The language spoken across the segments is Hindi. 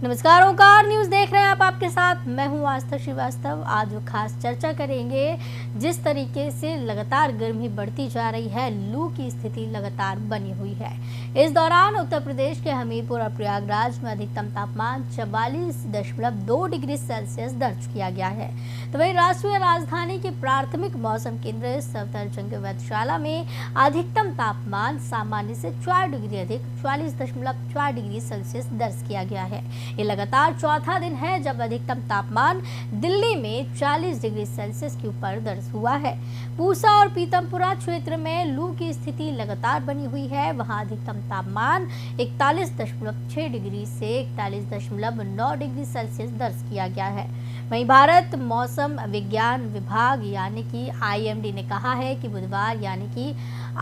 नमस्कार, ओंकार न्यूज देख रहे हैं आप। आपके साथ मैं हूं आस्था श्रीवास्तव। आज खास चर्चा करेंगे जिस तरीके से लगातार गर्मी बढ़ती जा रही है, लू की स्थिति लगातार बनी हुई है। इस दौरान उत्तर प्रदेश के हमीरपुर और प्रयागराज में अधिकतम तापमान 44.2 डिग्री सेल्सियस दर्ज किया गया है। तो वहीं राष्ट्रीय राजधानी के प्राथमिक मौसम केंद्र सफदरजंग वेधशाला में अधिकतम तापमान सामान्य से 4 डिग्री अधिक 44.4 डिग्री सेल्सियस दर्ज किया गया है। ये लगातार चौथा दिन है जब अधिकतम तापमान दिल्ली में 40 डिग्री सेल्सियस के ऊपर दर्ज हुआ है। पूसा और पीतमपुरा क्षेत्र में लू की स्थिति लगातार बनी हुई है। वहां अधिकतम तापमान 41.6 डिग्री से 41.9 डिग्री सेल्सियस दर्ज किया गया है। वहीं भारत मौसम विज्ञान विभाग यानी कि IMD ने कहा है कि बुधवार यानी कि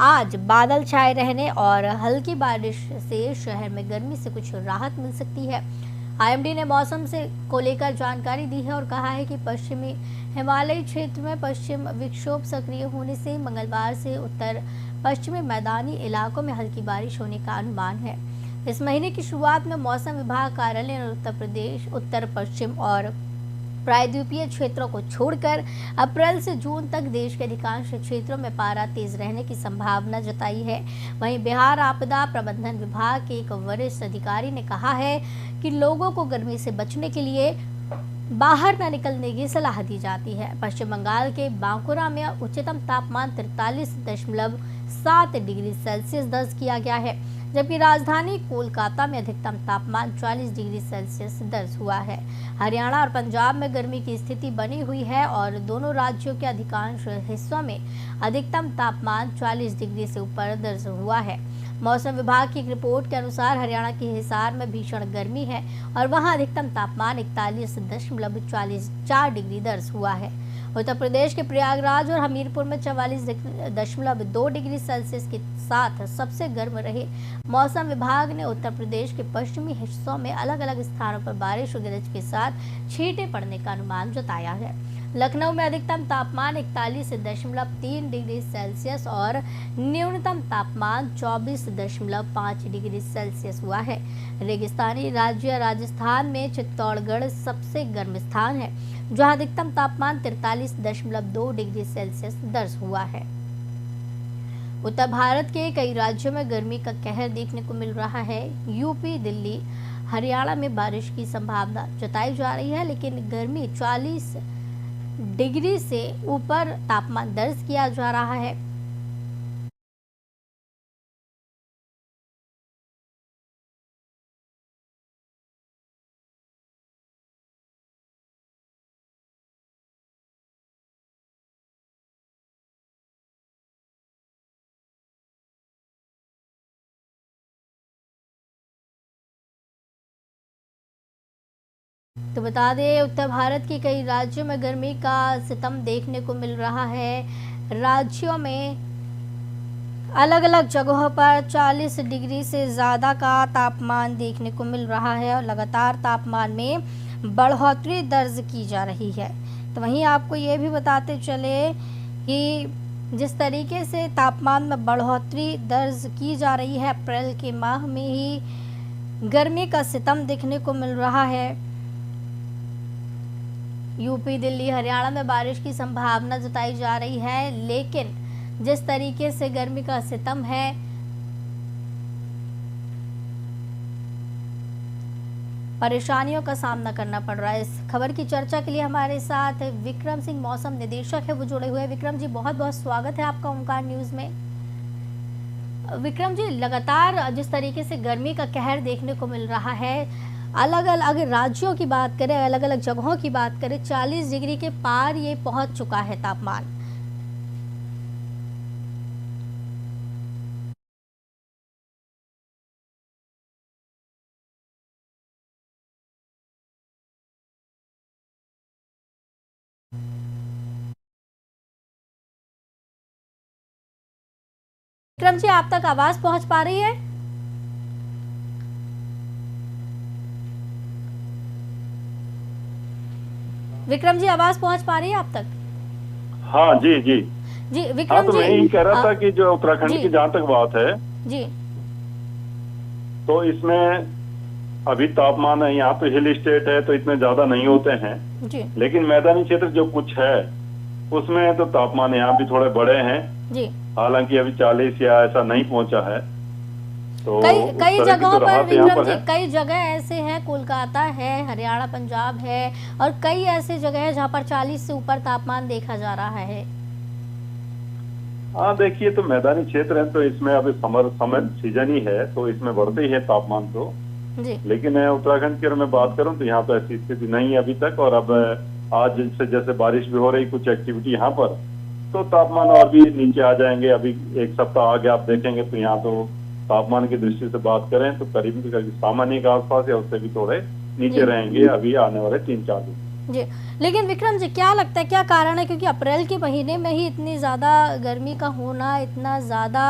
आज बादल छाए रहने और हल्की बारिश से शहर में गर्मी से कुछ राहत मिल सकती है। IMD ने मौसम को लेकर जानकारी दी है और कहा है कि पश्चिमी हिमालयी क्षेत्र में पश्चिम विक्षोभ सक्रिय होने से मंगलवार से उत्तर पश्चिमी मैदानी इलाकों में हल्की बारिश होने का अनुमान है। इस महीने की शुरुआत में मौसम विभाग कार्यालय ने उत्तर प्रदेश, उत्तर पश्चिम और प्रायद्वीपीय क्षेत्रों को छोड़कर अप्रैल से जून तक देश के अधिकांश क्षेत्रों में पारा तेज रहने की संभावना जताई है। वहीं बिहार आपदा प्रबंधन विभाग के एक वरिष्ठ अधिकारी ने कहा है कि लोगों को गर्मी से बचने के लिए बाहर न निकलने की सलाह दी जाती है। पश्चिम बंगाल के बांकुरा में उच्चतम तापमान 43.7 डिग्री सेल्सियस दर्ज किया गया है, जबकि राजधानी कोलकाता में अधिकतम तापमान 40 डिग्री सेल्सियस दर्ज हुआ है। हरियाणा और पंजाब में गर्मी की स्थिति बनी हुई है और दोनों राज्यों के अधिकांश हिस्सों में अधिकतम तापमान 40 डिग्री से ऊपर दर्ज हुआ है। मौसम विभाग की एक रिपोर्ट के अनुसार हरियाणा के हिसार में भीषण गर्मी है और वहां अधिकतम तापमान 41.4 डिग्री दर्ज हुआ है। उत्तर प्रदेश के प्रयागराज और हमीरपुर में 44.2 डिग्री सेल्सियस के साथ सबसे गर्म रहे। मौसम विभाग ने उत्तर प्रदेश के पश्चिमी हिस्सों में अलग अलग स्थानों पर बारिश और गरज के साथ छींटे पड़ने का अनुमान जताया है। लखनऊ में अधिकतम तापमान 41.3 डिग्री सेल्सियस और न्यूनतम तापमान 24.5 डिग्री सेल्सियस हुआ है। रेगिस्तानी राज्य राजस्थान में चित्तौड़गढ़ सबसे गर्म स्थान है, जहां अधिकतम तापमान 43.2 डिग्री सेल्सियस दर्ज हुआ है। उत्तर भारत के कई राज्यों में गर्मी का कहर देखने को मिल रहा है। यूपी, दिल्ली, हरियाणा में बारिश की संभावना जताई जा रही है, लेकिन गर्मी 40 डिग्री से ऊपर तापमान दर्ज किया जा रहा है। तो बता दें, उत्तर भारत के कई राज्यों में गर्मी का सितम देखने को मिल रहा है। राज्यों में अलग अलग जगहों पर 40 डिग्री से ज़्यादा का तापमान देखने को मिल रहा है और लगातार तापमान में बढ़ोतरी दर्ज की जा रही है। तो वहीं आपको ये भी बताते चले कि जिस तरीके से तापमान में बढ़ोतरी दर्ज की जा रही है, अप्रैल के माह में ही गर्मी का सितम देखने को मिल रहा है। यूपी, दिल्ली, हरियाणा में बारिश की संभावना जताई जा रही है, लेकिन जिस तरीके से गर्मी का सितम है, परेशानियों का सामना करना पड़ रहा है। इस खबर की चर्चा के लिए हमारे साथ विक्रम सिंह मौसम निदेशक है, वो जुड़े हुए हैं। विक्रम जी, बहुत बहुत स्वागत है आपका ओंकार न्यूज में। विक्रम जी, लगातार जिस तरीके से गर्मी का कहर देखने को मिल रहा है, अलग अलग राज्यों की बात करें, अलग अलग जगहों की बात करें, 40 डिग्री के पार ये पहुंच चुका है तापमान। विक्रम जी, आप तक आवाज पहुंच पा रही है? विक्रम जी, आवाज पहुंच पा रही है आप तक? हाँ जी जी जी हाँ, विक्रम तो जी, मैं यही कह रहा था कि जो उत्तराखंड की जहाँ तक बात है, जी तो इसमें अभी तापमान है, यहाँ तो हिल स्टेट है तो इतने ज्यादा नहीं होते हैं, जी लेकिन मैदानी क्षेत्र जो कुछ है उसमें तो तापमान यहाँ भी थोड़े बड़े हैं। जी। हालांकि अभी 40 या ऐसा नहीं पहुंचा है, तो कई उस कई तरह की जगहों तो पर राहत यहाँ विक्रम पर जी, है। कई जगह ऐसे हैं, कोलकाता है, हरियाणा पंजाब है, और कई ऐसे जगह है जहाँ पर 40 से ऊपर तापमान देखा जा रहा है। हाँ देखिए, तो मैदानी क्षेत्र है तो इसमें अभी समर सीजन ही है, तो इसमें बढ़ते ही है तापमान तो। जी लेकिन उत्तराखंड की अगर मैं बात करूं तो यहाँ तो ऐसी स्थिति नहीं है अभी तक। और अब आज से जैसे बारिश भी हो रही, कुछ एक्टिविटी यहाँ पर, तो तापमान और भी नीचे आ जाएंगे। अभी एक सप्ताह आगे आप देखेंगे तो यहाँ तो तापमान की दृष्टि से बात करें तो करीब सामान्य के आसपास या उससे भी थोड़े नीचे जी रहेंगे अभी आने वाले 3-4 दिन। जी। लेकिन विक्रम जी, क्या लगता है क्या कारण है, क्योंकि अप्रैल के महीने में ही इतनी ज़्यादा गर्मी का होना, इतना ज़्यादा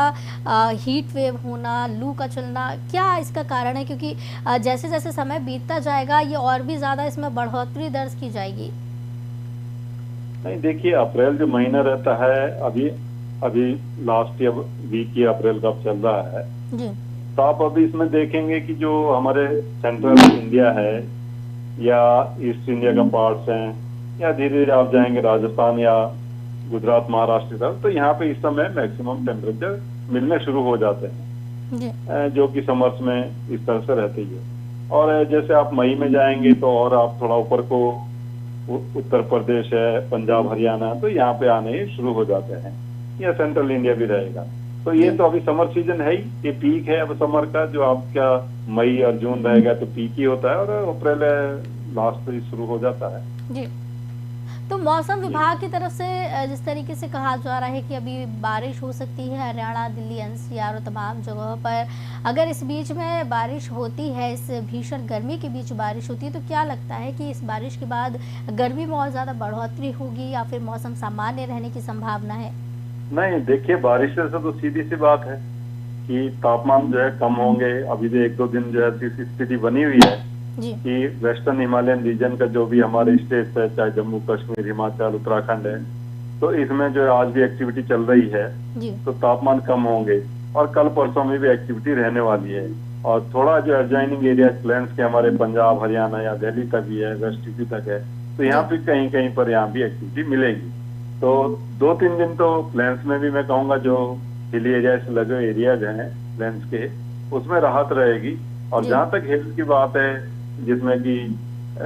हीट वेव होना, लू का चलना, क्या इसका कारण है? क्योंकि जैसे जैसे समय बीतता जाएगा ये और भी ज़्यादा इसमें बढ़ोतरी दर्ज की जाएगी। नहीं देखिए, अप्रैल जो महीना रहता है, अभी अभी लास्ट ईयर वीक ही अप्रैल का चल रहा है, जी तो आप अभी इसमें देखेंगे कि जो हमारे सेंट्रल इंडिया है या ईस्ट इंडिया का पार्ट्स हैं, या धीरे धीरे आप जाएंगे राजस्थान या गुजरात महाराष्ट्र तरफ, तो यहाँ पे इस समय मैक्सिमम टेम्परेचर मिलने शुरू हो जाते हैं, जी जो कि समर्स में इस तरह से रहती है। और जैसे आप मई में जाएंगे तो और आप थोड़ा ऊपर को उत्तर प्रदेश है, पंजाब, हरियाणा, तो यहाँ पे आने शुरू हो जाते हैं, या सेंट्रल इंडिया भी रहेगा। तो ये तो अभी समर सीजन है ही, ये पीक है अब समर का, जो आपका मई और जून रहेगा तो पीक ही होता है, और अप्रैल लास्ट से शुरू हो जाता है। जी। तो मौसम विभाग की तरफ से जिस तरीके से कहा जा रहा है कि अभी बारिश हो सकती है हरियाणा, दिल्ली, एनसीआर और तमाम जगहों पर, अगर इस बीच में बारिश होती है, इस भीषण गर्मी के बीच बारिश होती है, तो क्या लगता है कि इस बारिश के बाद गर्मी में और ज़्यादा बढ़ोतरी होगी या फिर मौसम सामान्य रहने की संभावना है? नहीं देखिए, बारिश से तो सीधी सी बात है कि तापमान जो है कम होंगे। अभी तो 1-2 दिन जो है ऐसी स्थिति बनी हुई है जी कि वेस्टर्न हिमालयन रीजन का जो भी हमारे स्टेट्स है, चाहे जम्मू कश्मीर, हिमाचल, उत्तराखंड है, तो इसमें जो है आज भी एक्टिविटी चल रही है, जी तो तापमान कम होंगे। और कल परसों में भी एक्टिविटी रहने वाली है। और थोड़ा जो एडजॉइनिंग एरिया प्लेन्स के हमारे पंजाब, हरियाणा या दिल्ली तक भी है, वेस्ट यूपी तक है, तो यहाँ भी कहीं कहीं पर यहाँ भी एक्टिविटी मिलेगी। तो 2-3 दिन तो प्लेन्स में भी मैं कहूँगा जो हिली एरिया से लगे एरियाज हैं प्लेन्स के, उसमें राहत रहेगी। और जहाँ तक हिल्स की बात है, जिसमें कि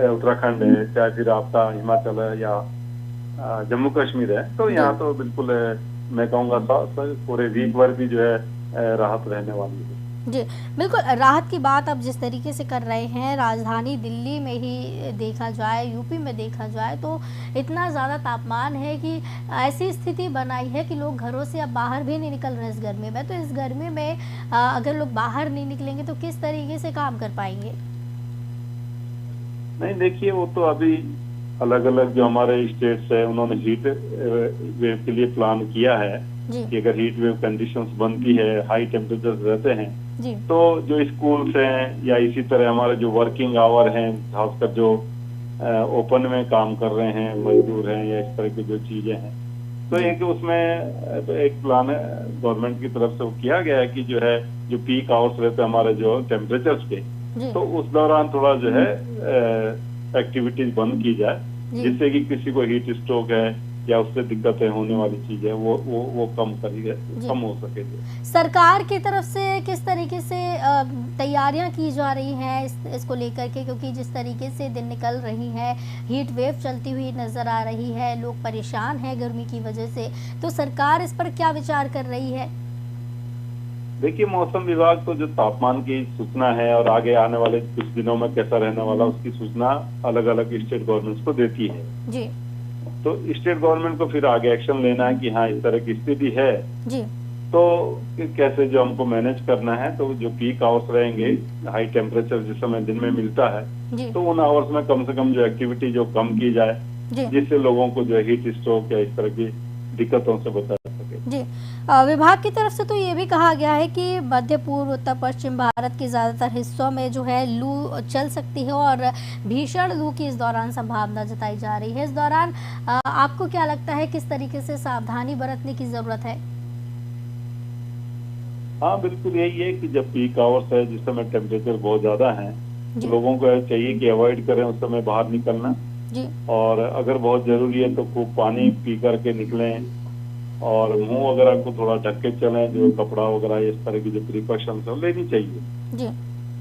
उत्तराखंड है, चाहे फिर आपका हिमाचल है या जम्मू कश्मीर है, तो यहाँ तो बिल्कुल मैं कहूँगा पूरे वीक भर भी जो है राहत रहने वाली है। जी बिल्कुल। राहत की बात आप जिस तरीके से कर रहे हैं, राजधानी दिल्ली में ही देखा जाए, यूपी में देखा जाए, तो इतना ज़्यादा तापमान है कि ऐसी स्थिति बनाई है कि लोग घरों से अब बाहर भी नहीं निकल रहे इस गर्मी में। तो इस गर्मी में अगर लोग बाहर नहीं निकलेंगे तो किस तरीके से काम कर पाएंगे? नहीं देखिए, वो तो अभी अलग अलग जो हमारे स्टेट्स है उन्होंने हीट वेव के लिए प्लान किया है कि अगर हीट वेव कंडीशंस बनती है, हाई टेम्परेचर रहते हैं, तो जो स्कूल्स हैं या इसी तरह हमारे जो वर्किंग आवर हैं, खासकर जो ओपन में काम कर रहे हैं मजदूर हैं या इस तरह की जो चीजें हैं, तो एक उसमें एक प्लान गवर्नमेंट की तरफ से किया गया है कि जो है जो पीक आवर्स रहते हैं हमारे जो टेम्परेचर्स के, तो उस दौरान थोड़ा जो है एक्टिविटीज बंद की जाए, जिससे कि किसी को हीट स्ट्रोक है या उससे दिक्कतें होने वाली चीज है वो कम हो सके। सरकार की तरफ से किस तरीके से तैयारियां की जा रही हैं इसको लेकर के, क्योंकि जिस तरीके से दिन निकल रही हैं, हीट वेव चलती हुई नजर आ रही है, लोग परेशान हैं गर्मी की वजह से, तो सरकार इस पर क्या विचार कर रही है? देखिए, मौसम विभाग तो जो तापमान की सूचना है और आगे आने वाले कुछ दिनों में कैसा रहने वाला उसकी सूचना अलग अलग स्टेट गवर्नमेंट्स को देती है जी। तो स्टेट गवर्नमेंट को फिर आगे एक्शन लेना है कि हाँ इस तरह की स्थिति है जी, तो कैसे जो हमको मैनेज करना है। तो जो पीक आवर्स रहेंगे, हाई टेम्परेचर जिस समय दिन में मिलता है, तो उन आवर्स में कम से कम जो एक्टिविटी जो कम की जाए, जिससे लोगों को जो हीट स्ट्रोक या इस तरह की दिक्कतों से बचा सके। जी। विभाग की तरफ से तो ये भी कहा गया है कि मध्य पूर्व, उत्तर पश्चिम भारत के ज़्यादातर हिस्सों में जो है लू चल सकती है और भीषण लू की इस दौरान संभावना जताई जा रही है। इस दौरान आपको क्या लगता है किस तरीके से सावधानी बरतने की ज़रूरत है? हाँ बिल्कुल यही है कि जब पीक आवर्स है, जिस समय टेम्परेचर बहुत ज़्यादा है, लोगों को चाहिए कि अवॉइड करें उस समय बाहर निकलना जी। और अगर बहुत जरूरी है तो खूब पानी पी करके निकलें और मुंह वगैरह को थोड़ा ढक के चलें, जो कपड़ा वगैरह इस तरह की जो प्रिकॉशंस है लेनी चाहिए जी।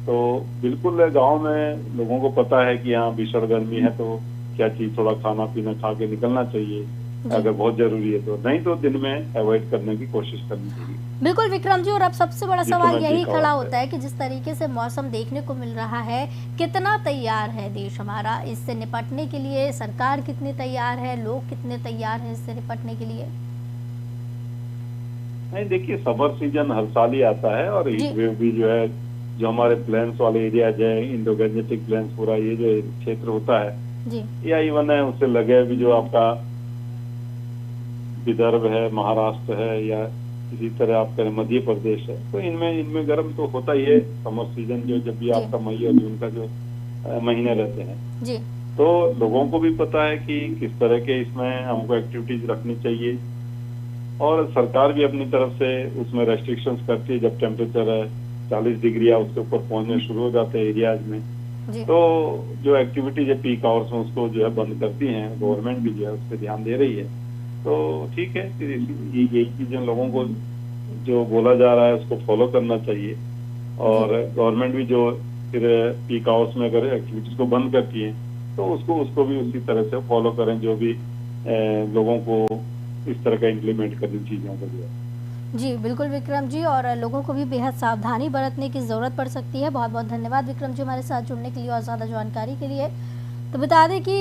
तो बिल्कुल गांव में लोगों को पता है कि यहाँ भीषण गर्मी है तो क्या चीज थोड़ा खाना पीना खा के निकलना चाहिए अगर बहुत जरूरी है तो, नहीं तो दिन में अवॉइड करने की कोशिश करनी चाहिए। बिल्कुल विक्रम जी, और अब सबसे बड़ा सवाल यही खड़ा होता है कि जिस तरीके से मौसम देखने को मिल रहा है, कितना तैयार है देश हमारा इससे निपटने के लिए? सरकार कितनी तैयार है, लोग कितने तैयार हैं इससे निपटने के लिए? नहीं देखिए, समर सीजन हर साल ही आता है और हीट वेव भी जो है, जो हमारे प्लेन्स वाले एरियाज है, इंडो गैंजेटिक प्लेन्स, पूरा ये जो क्षेत्र होता है जी, या इवन है उससे लगे भी जो आपका विदर्भ है, महाराष्ट्र है या इसी तरह आपका मध्य प्रदेश है, तो इनमें गर्म तो होता ही है। समर सीजन जो जब भी आपका मई और जून का जो महीने रहते हैं जी, तो लोगों को भी पता है कि किस तरह के इसमें हमको एक्टिविटीज रखनी चाहिए और सरकार भी अपनी तरफ से उसमें रेस्ट्रिक्शंस करती है। जब टेम्परेचर 40 डिग्री या उसके ऊपर पहुंचने शुरू हो जाते हैं एरियाज में तो जो एक्टिविटीज है पीक आवर्स में उसको जो है बंद करती हैं। गवर्नमेंट भी जो है उस पर ध्यान दे रही है तो ठीक है, फिर यही चीजें लोगों को जो बोला जा रहा है उसको फॉलो करना चाहिए और गवर्नमेंट भी जो फिर पीक आवर्स में अगर एक्टिविटीज को बंद करती है तो उसको भी उसी तरह से फॉलो करें, जो भी लोगों को इस तरह का इम्प्लीमेंट करनी चीजों को जो है। जी बिल्कुल विक्रम जी, और लोगों को भी बेहद सावधानी बरतने की ज़रूरत पड़ सकती है। बहुत बहुत धन्यवाद विक्रम जी हमारे साथ जुड़ने के लिए और ज़्यादा जानकारी के लिए। तो बता दें कि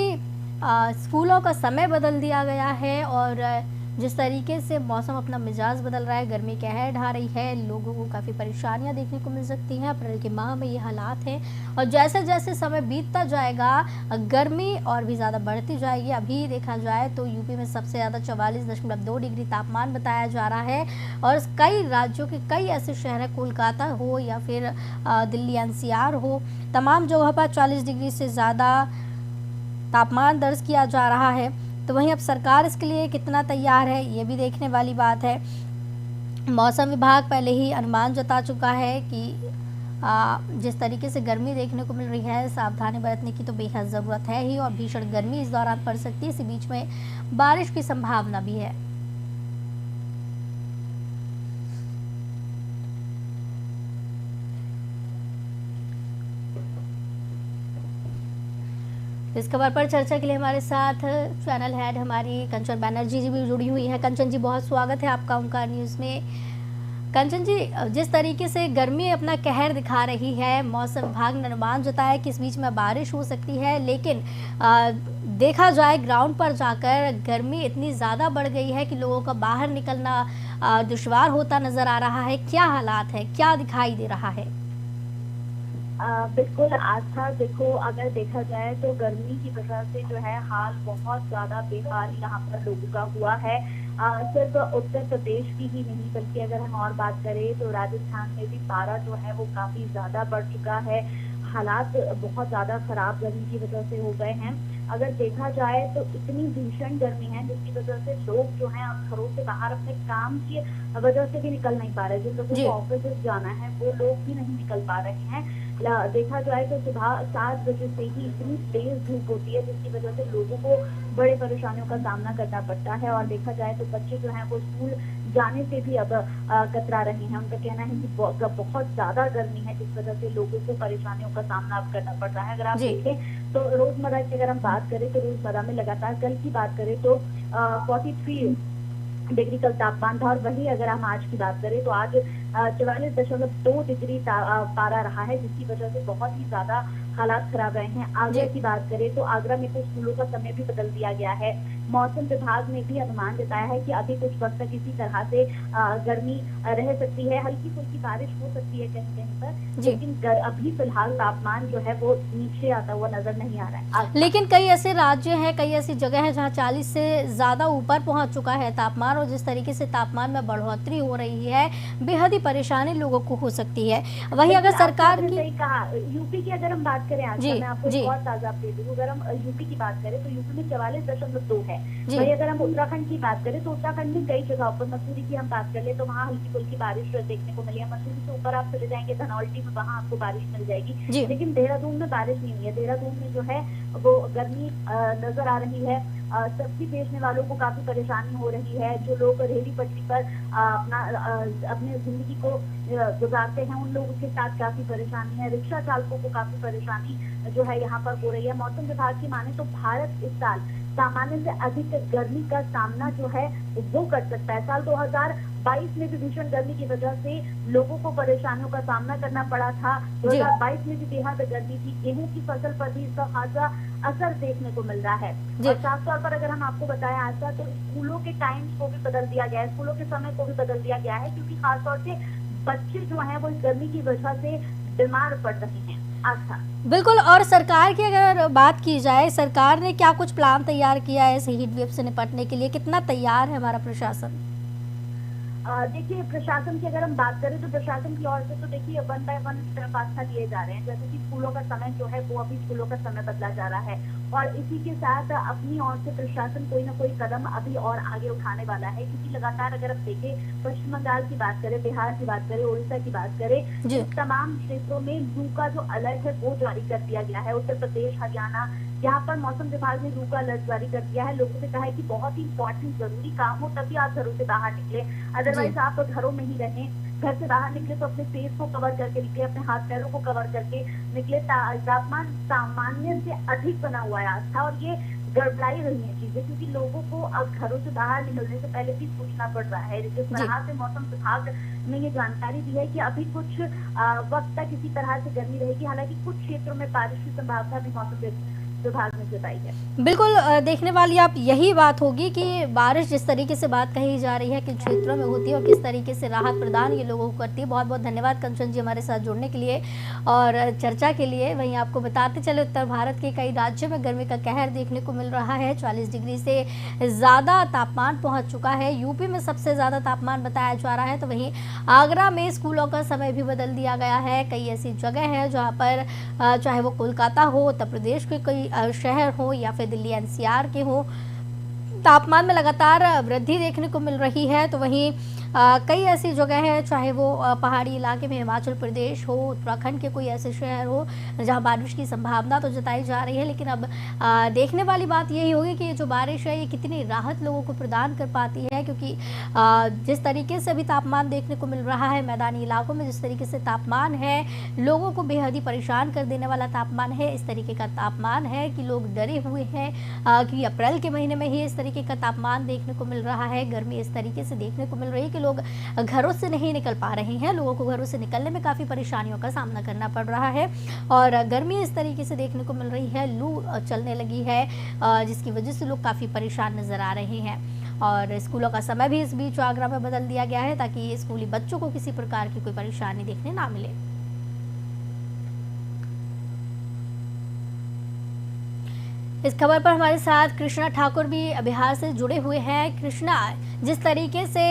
स्कूलों का समय बदल दिया गया है और जिस तरीके से मौसम अपना मिजाज बदल रहा है, गर्मी कहर ढा रही है, लोगों को काफ़ी परेशानियां देखने को मिल सकती हैं। अप्रैल के माह में ये हालात हैं और जैसे जैसे समय बीतता जाएगा गर्मी और भी ज़्यादा बढ़ती जाएगी। अभी देखा जाए तो यूपी में सबसे ज़्यादा 44.2 डिग्री तापमान बताया जा रहा है और कई राज्यों के कई ऐसे शहर हैं, कोलकाता हो या फिर दिल्ली एनसीआर हो, तमाम जगह पर 40 डिग्री से ज़्यादा तापमान दर्ज किया जा रहा है। तो वहीं अब सरकार इसके लिए कितना तैयार है ये भी देखने वाली बात है। मौसम विभाग पहले ही अनुमान जता चुका है कि जिस तरीके से गर्मी देखने को मिल रही है, सावधानी बरतने की तो बेहद ज़रूरत है ही और भीषण गर्मी इस दौरान पड़ सकती है। इसी बीच में बारिश की संभावना भी है। इस खबर पर चर्चा के लिए हमारे साथ चैनल हेड हमारी कंचन बैनर्जी जी भी जुड़ी हुई हैं। कंचन जी, बहुत स्वागत है आपका ओंकार न्यूज़ में। कंचन जी, जिस तरीके से गर्मी अपना कहर दिखा रही है, मौसम विभाग ने अनुमान जताया कि इस बीच में बारिश हो सकती है, लेकिन देखा जाए ग्राउंड पर जाकर गर्मी इतनी ज़्यादा बढ़ गई है कि लोगों का बाहर निकलना दुश्वार होता नज़र आ रहा है। क्या हालात है, क्या दिखाई दे रहा है? बिल्कुल आस्था, देखो अगर देखा जाए तो गर्मी की वजह से जो है हाल बहुत ज्यादा बेहाल यहाँ पर लोगों का हुआ है। सिर्फ उत्तर प्रदेश की ही नहीं बल्कि अगर हम और बात करें तो राजस्थान में भी पारा जो है वो काफी ज्यादा बढ़ चुका है। हालात बहुत ज्यादा खराब गर्मी की वजह से हो गए हैं। अगर देखा जाए तो इतनी भीषण गर्मी है जिसकी वजह से लोग जो हैं अब घरों से बाहर अपने काम की वजह से भी निकल नहीं पा रहे। जिन लोगों को ऑफिस जाना है वो लोग भी नहीं निकल पा रहे हैं। देखा जाए तो सुबह 7 बजे से ही इतनी तेज धूप होती है जिसकी वजह से लोगों को बड़े परेशानियों का सामना करना पड़ता है। और देखा जाए तो बच्चे जो हैं वो स्कूल जाने से भी अब कतरा रहे हैं। उनका कहना है कि बहुत ज्यादा गर्मी है जिस वजह से लोगों को परेशानियों का सामना अब करना पड़ रहा है। अगर आप देखें तो रोजमर्रा की अगर हम बात करें तो रोजमर्रा में लगातार कल की बात करें तो 43 डिग्री कल तापमान था और वही अगर हम आज की बात करें तो आज 44.2 डिग्री पारा रहा है जिसकी वजह से बहुत ही ज्यादा हालात खराब रहे हैं। आगरा की बात करें तो आगरा में तो स्कूलों का समय भी बदल दिया गया है। मौसम विभाग ने भी अनुमान जताया है कि अभी कुछ वक्त तक इसी तरह से गर्मी रह सकती है। हल्की फुल्की बारिश हो सकती है कहीं कहीं पर, लेकिन अभी फिलहाल तापमान जो है वो नीचे आता हुआ नजर नहीं आ रहा है। लेकिन कई ऐसे राज्य हैं, कई ऐसी जगह है जहाँ 40 से ज्यादा ऊपर पहुंच चुका है तापमान और जिस तरीके से तापमान में बढ़ोतरी हो रही है, बेहद ही परेशानी लोगों को हो सकती है। वही अगर सरकार की कहा यूपी की अगर हम बात करें, आज मैं आपको एक और ताजा अपडेट दूं, अगर हम यूपी की बात करें तो यूपी में 44.2 है है। वही अगर हम उत्तराखंड की बात करें तो उत्तराखंड में कई जगहों पर, मसूरी की हम बात कर ले तो वहाँ हल्की फुल्की बारिश देखने को मिली है। मसूरी से ऊपर आप चले जाएंगे धनौल्टी में, वहाँ आपको बारिश मिल जाएगी, लेकिन देहरादून में बारिश नहीं हुई है। देहरादून में जो है वो गर्मी नजर आ रही है। सब्जी बेचने वालों को काफी परेशानी हो रही है। जो लोग रेहड़ी पटरी पर अपने जिंदगी को गुजारते हैं उन लोगों के साथ काफी परेशानी है। रिक्शा चालकों को काफी परेशानी जो है यहाँ पर हो रही है। मौसम विभाग की माने तो भारत इस साल सामान्य से अधिक गर्मी का सामना जो है वो कर सकता है। साल 2022 में भी भीषण गर्मी की वजह से लोगों को परेशानियों का सामना करना पड़ा था। 2022 में भी बेहद गर्मी थी। गेहूं की फसल पर भी इसका खासा असर देखने को मिल रहा है। और साफ तौर पर अगर हम आपको बताएं आशा, तो स्कूलों के टाइम्स को भी बदल दिया गया है, स्कूलों के समय को भी बदल दिया गया है, क्योंकि खासतौर से बच्चे जो है वो इस गर्मी की वजह से बीमार पड़ रहे हैं। अच्छा, बिल्कुल। और सरकार की अगर बात की जाए, सरकार ने क्या कुछ प्लान तैयार किया है इस हीट वेव से निपटने के लिए? कितना तैयार है हमारा प्रशासन? देखिए, प्रशासन की अगर हम बात करें तो प्रशासन की ओर से तो देखिए 1 बाय 1 स्टेप आस्था लिए जा रहे हैं। जैसे कि स्कूलों का समय जो है वो अभी स्कूलों का समय बदला जा रहा है, और इसी के साथ अपनी ओर से प्रशासन कोई ना कोई कदम अभी और आगे उठाने वाला है। क्योंकि लगातार अगर आप देखें, पश्चिम बंगाल की बात करें, बिहार की बात करें, उड़ीसा की बात करें, तमाम क्षेत्रों में लू का जो अलर्ट है वो जारी कर दिया गया है। उत्तर प्रदेश, हरियाणा, यहाँ पर मौसम विभाग ने लू का अलर्ट जारी कर दिया है। लोगों से कहा है कि बहुत ही इंपॉर्टेंट जरूरी काम हो तभी आप घरों से बाहर निकले, अदरवाइज आप घरों में ही रहें। घर से बाहर निकले तो अपने फेस को कवर करके निकले, अपने हाथ पैरों को कवर करके निकले। तापमान सामान्य से अधिक बना हुआ है आस्था, और ये गड़बड़ाई रही है चीजें, क्योंकि लोगों को अब घरों से बाहर निकलने से पहले भी सोचना पड़ रहा है। जिस तरह से मौसम विभाग ने ये जानकारी दी है कि अभी कुछ वक्त तक इसी तरह से गर्मी रहेगी। हालांकि कुछ क्षेत्रों में बारिश की संभावना भी मौसम विभाग ने जताई है। बिल्कुल, देखने वाली आप यही बात होगी कि बारिश जिस तरीके से बात कही जा रही है किन क्षेत्रों में होती है और किस तरीके से राहत प्रदान ये लोगों को करती है। बहुत बहुत धन्यवाद कंचन जी हमारे साथ जुड़ने के लिए और चर्चा के लिए। वहीं आपको बताते चले, उत्तर भारत के कई राज्यों में गर्मी का कहर देखने को मिल रहा है। 40 डिग्री से ज़्यादा तापमान पहुँच चुका है। यूपी में सबसे ज़्यादा तापमान बताया जा रहा है, तो वहीं आगरा में स्कूलों का समय भी बदल दिया गया है। कई ऐसी जगह है जहाँ पर चाहे वो कोलकाता हो, उत्तर प्रदेश के कई शहर हो या फिर दिल्ली एनसीआर के हो, तापमान में लगातार वृद्धि देखने को मिल रही है। तो वहीं कई ऐसी जगह है, चाहे वो पहाड़ी इलाके में हिमाचल प्रदेश हो, उत्तराखंड के कोई ऐसे शहर हो जहां बारिश की संभावना तो जताई जा रही है। लेकिन अब देखने वाली बात यही होगी कि ये जो बारिश है ये कितनी राहत लोगों को प्रदान कर पाती है, क्योंकि जिस तरीके से अभी तापमान देखने को मिल रहा है मैदानी इलाकों में, जिस तरीके से तापमान है लोगों को बेहद ही परेशान कर देने वाला तापमान है। इस तरीके का तापमान है कि लोग डरे हुए हैं कि अप्रैल के महीने में ही इस तरीके का तापमान देखने को मिल रहा है। गर्मी इस तरीके से देखने को मिल रही है कि लोग घरों से नहीं निकल पा रहे हैं। लोगों को घरों से निकलने में काफ़ी परेशानियों का सामना करना पड़ रहा है और गर्मी इस तरीके से देखने को मिल रही है। लू चलने लगी है जिसकी वजह से लोग काफ़ी परेशान नज़र आ रहे हैं। और स्कूलों का समय भी इस बीच आगरा में बदल दिया गया है ताकि स्कूली बच्चों को किसी प्रकार की कोई परेशानी देखने ना मिले। इस खबर पर हमारे साथ कृष्णा ठाकुर भी बिहार से जुड़े हुए हैं। कृष्णा, जिस तरीके से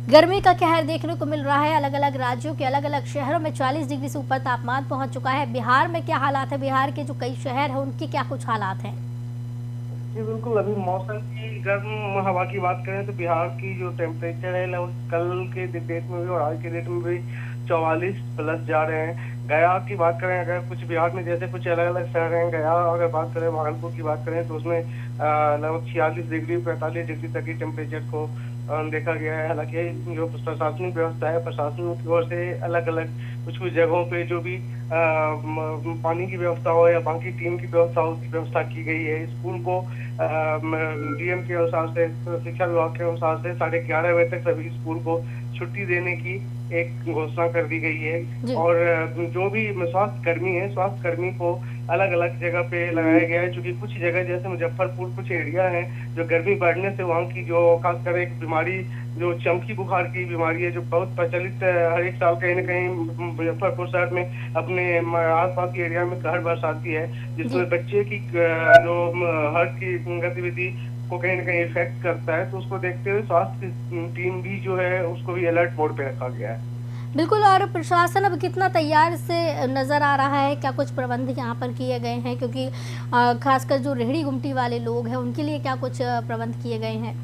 गर्मी का कहर देखने को मिल रहा है, अलग अलग राज्यों के अलग अलग शहरों में 40 डिग्री से ऊपर तापमान पहुंच चुका है, बिहार में क्या हालात है? बिहार के जो कई शहर हैं उनके क्या कुछ हालात हैं? जी बिल्कुल, अभी मौसम की गर्म हवा की बात करें तो बिहार की जो टेम्परेचर है कल के डेट में भी और आज के डेट में भी 44 प्लस जा रहे हैं। गया की बात करें, अगर कुछ बिहार में जैसे कुछ अलग अलग शहर हैं, गया अगर बात करें, भागलपुर की बात करें तो उसमें लगभग 46 डिग्री 45 डिग्री तक की टेम्परेचर को देखा गया है। हालांकि जो प्रशासनिक व्यवस्था है, प्रशासन की ओर से अलग अलग कुछ कुछ जगहों पे जो भी पानी की व्यवस्था हो या बाकी टीम की व्यवस्था हो, उसकी व्यवस्था की गई है। स्कूल को डीएम के अनुसार से, शिक्षा विभाग के अनुसार से 11:30 बजे तक सभी स्कूल को छुट्टी देने की एक घोषणा कर दी गई है। और जो भी स्वास्थ्य कर्मी है, स्वास्थ्य कर्मी को अलग अलग जगह पे लगाया गया है, क्योंकि कुछ जगह जैसे मुजफ्फरपुर कुछ एरिया है जो गर्मी बढ़ने से वहाँ की जो खासकर एक बीमारी जो चमकी बुखार की बीमारी है जो बहुत प्रचलित हर एक साल कहीं न कहीं मुजफ्फरपुर शहर में अपने आसपास के एरिया में कहर बरस आती है, जिसमें बच्चे की जो हार्ट की गतिविधि को कहीं न कहीं इफेक्ट करता है। तो उसको देखते हुए स्वास्थ्य टीम भी जो है उसको भी अलर्ट मोड पे रखा गया है। बिल्कुल। और प्रशासन अब कितना तैयार से नज़र आ रहा है? क्या कुछ प्रबंध यहाँ पर किए गए हैं? क्योंकि खासकर जो रेहड़ी गुमटी वाले लोग हैं उनके लिए क्या कुछ प्रबंध किए गए हैं?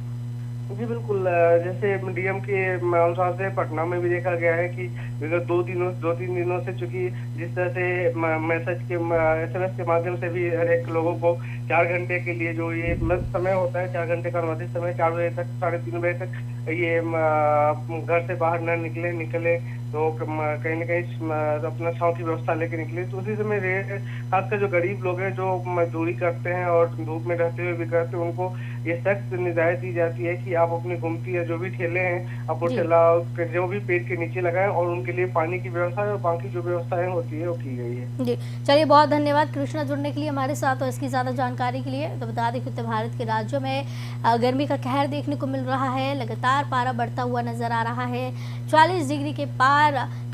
जी बिल्कुल, जैसे डीएम के अनुसार से पटना में भी देखा गया है कि विगत 2-3 दिनों से, चूंकि जिस तरह से मैसेज के SMS के माध्यम से भी हर एक लोगों को 4 घंटे के लिए जो ये समय होता है, 4 घंटे का अनुमति समय, 4 बजे तक 3:30 बजे तक ये घर से बाहर न निकले तो कहीं न कहीं अपना छांव की व्यवस्था लेके निकले। तो उसी समय खासकर जो गरीब लोग हैं, जो मजदूरी करते हैं और धूप में रहते हुए भी करते हैं, उनको ये सख्त हिदायत दी जाती है कि आप अपनी गुमटी या जो भी ठेले हैं, आप वो ठेला जो भी पेड़ के नीचे लगाएं और उनके लिए पानी की व्यवस्था और बाकी जो व्यवस्थाएं होती है वो की गई है। जी चलिए, बहुत धन्यवाद कृष्णा जुड़ने के लिए हमारे साथ और इसकी ज़्यादा जानकारी के लिए। तो बता दें कि उत्तर भारत के राज्यों में गर्मी का कहर देखने को मिल रहा है। लगातार पारा बढ़ता हुआ नजर आ रहा है। 40 डिग्री के पार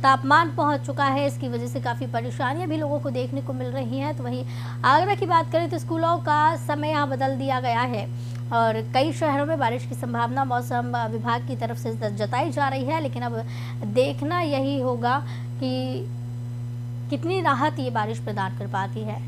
तापमान पहुंच चुका है। इसकी वजह से काफ़ी परेशानियां भी लोगों को देखने को मिल रही हैं। तो वहीं आगरा की बात करें तो स्कूलों का समय यहाँ बदल दिया गया है और कई शहरों में बारिश की संभावना मौसम विभाग की तरफ से जताई जा रही है। लेकिन अब देखना यही होगा कि कितनी राहत ये बारिश प्रदान कर पाती है।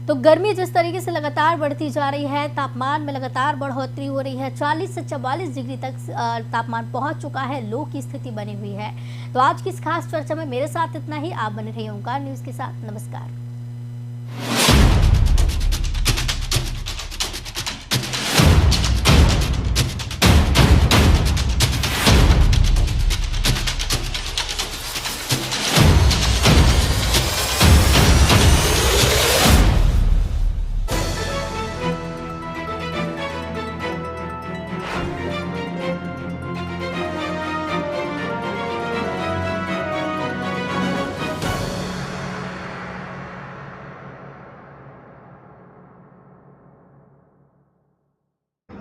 तो गर्मी जिस तरीके से लगातार बढ़ती जा रही है, तापमान में लगातार बढ़ोतरी हो रही है। 40 से 44 डिग्री तक तापमान पहुंच चुका है। लो की स्थिति बनी हुई है। तो आज की इस खास चर्चा में मेरे साथ इतना ही। आप बने रहिए ओंकार न्यूज़ के साथ। नमस्कार।